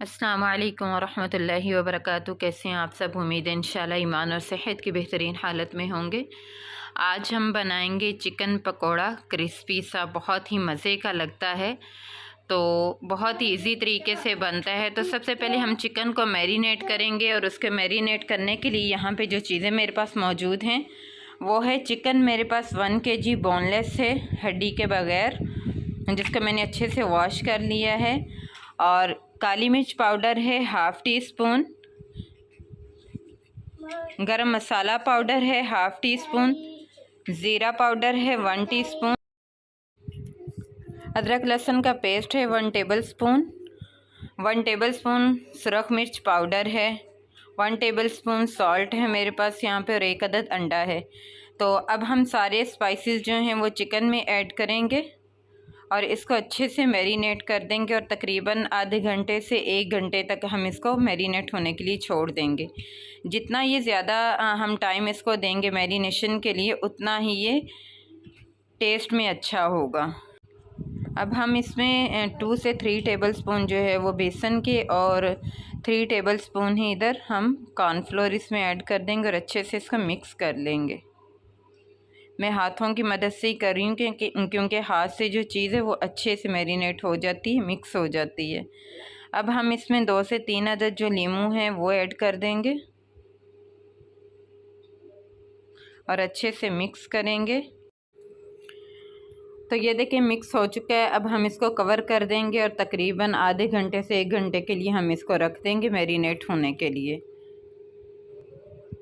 अस्सलामु अलैकुम वरहमतुल्लाहि वबरकातुहू। कैसे हैं आप सब? उम्मीद है इंशाल्लाह ईमान और सेहत की बेहतरीन हालत में होंगे। आज हम बनाएंगे चिकन पकोड़ा, क्रिस्पी सा, बहुत ही मज़े का लगता है। तो बहुत ही इजी तरीके से बनता है। तो सबसे पहले हम चिकन को मैरिनेट करेंगे और उसके मैरिनेट करने के लिए यहाँ पे जो चीज़ें मेरे पास मौजूद हैं वो है चिकन मेरे पास 1 kg बोनलेस है, हड्डी के बग़ैर, जिसको मैंने अच्छे से वॉश कर लिया है। और काली मिर्च पाउडर है 1/2 टीस्पून, गरम मसाला पाउडर है 1/2 टीस्पून, ज़ीरा पाउडर है 1 टीस्पून, अदरक लहसुन का पेस्ट है 1 टेबलस्पून, 1 टेबलस्पून सुरख मिर्च पाउडर है, 1 टेबलस्पून सॉल्ट है मेरे पास यहाँ पे, और 1 अदद अंडा है। तो अब हम सारे स्पाइसेस जो हैं वो चिकन में ऐड करेंगे और इसको अच्छे से मैरिनेट कर देंगे, और तकरीबन आधे घंटे से 1 घंटे तक हम इसको मैरिनेट होने के लिए छोड़ देंगे। जितना ये ज़्यादा हम टाइम इसको देंगे मैरिनेशन के लिए, उतना ही ये टेस्ट में अच्छा होगा। अब हम इसमें 2 से 3 टेबलस्पून जो है वो बेसन के, और 3 टेबलस्पून ही इधर हम कॉर्नफ्लोर इसमें ऐड कर देंगे और अच्छे से इसको मिक्स कर लेंगे। मैं हाथों की मदद से ही कर रही हूँ क्योंकि हाथ से जो चीज़ है वो अच्छे से मैरिनेट हो जाती है, मिक्स हो जाती है। अब हम इसमें 2 से 3 अदद जो नींबू हैं वो ऐड कर देंगे और अच्छे से मिक्स करेंगे। तो ये देखिए मिक्स हो चुका है। अब हम इसको कवर कर देंगे और तकरीबन आधे घंटे से 1 घंटे के लिए हम इसको रख देंगे मैरिनेट होने के लिए।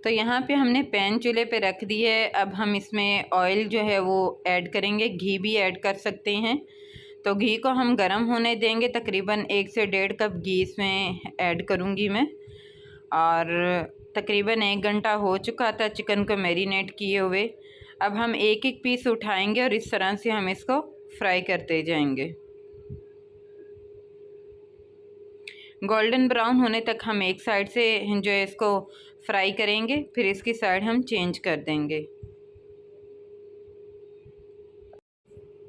तो यहाँ पे हमने पैन चूल्हे पे रख दी है। अब हम इसमें ऑयल जो है वो ऐड करेंगे, घी भी ऐड कर सकते हैं। तो घी को हम गरम होने देंगे, तकरीबन 1 से 1.5 कप घी इसमें ऐड करूँगी मैं। और तकरीबन 1 घंटा हो चुका था चिकन को मैरिनेट किए हुए। अब हम एक एक पीस उठाएंगे और इस तरह से हम इसको फ्राई करते जाएंगे। गोल्डन ब्राउन होने तक हम एक साइड से जो है इसको फ्राई करेंगे, फिर इसकी साइड हम चेंज कर देंगे।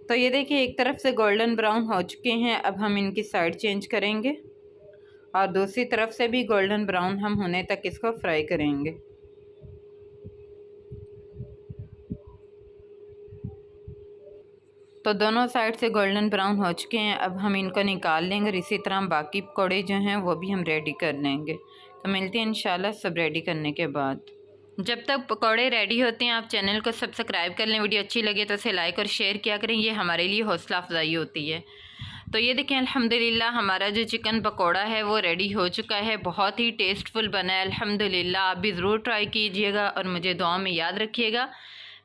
तो ये देखिए एक तरफ से गोल्डन ब्राउन हो चुके हैं। अब हम इनकी साइड चेंज करेंगे और दूसरी तरफ से भी गोल्डन ब्राउन हम होने तक इसको फ्राई करेंगे। तो दोनों साइड से गोल्डन ब्राउन हो चुके हैं। अब हम इनको निकाल लेंगे और इसी तरह बाकी पकौड़े जो हैं वो भी हम रेडी कर लेंगे। तो मिलते हैं इंशाल्लाह सब रेडी करने के बाद। जब तक पकौड़े रेडी होते हैं आप चैनल को सब्सक्राइब कर लें। वीडियो अच्छी लगे तो उसे लाइक और शेयर किया करें, ये हमारे लिए हौसला अफजाई होती है। तो ये देखें अल्हम्दुलिल्लाह हमारा जो चिकन पकौड़ा है वो रेडी हो चुका है। बहुत ही टेस्टफुल बना है अल्हम्दुलिल्लाह। आप भी ज़रूर ट्राई कीजिएगा और मुझे दुआ में याद रखिएगा।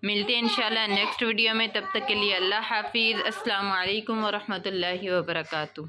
मिलते हैं इंशाल्लाह नेक्स्ट वीडियो में। तब तक के लिए अल्लाह हाफिज़। अस्सलामु अलैकुम वरहमतुल्लाहि वबरकातुहू।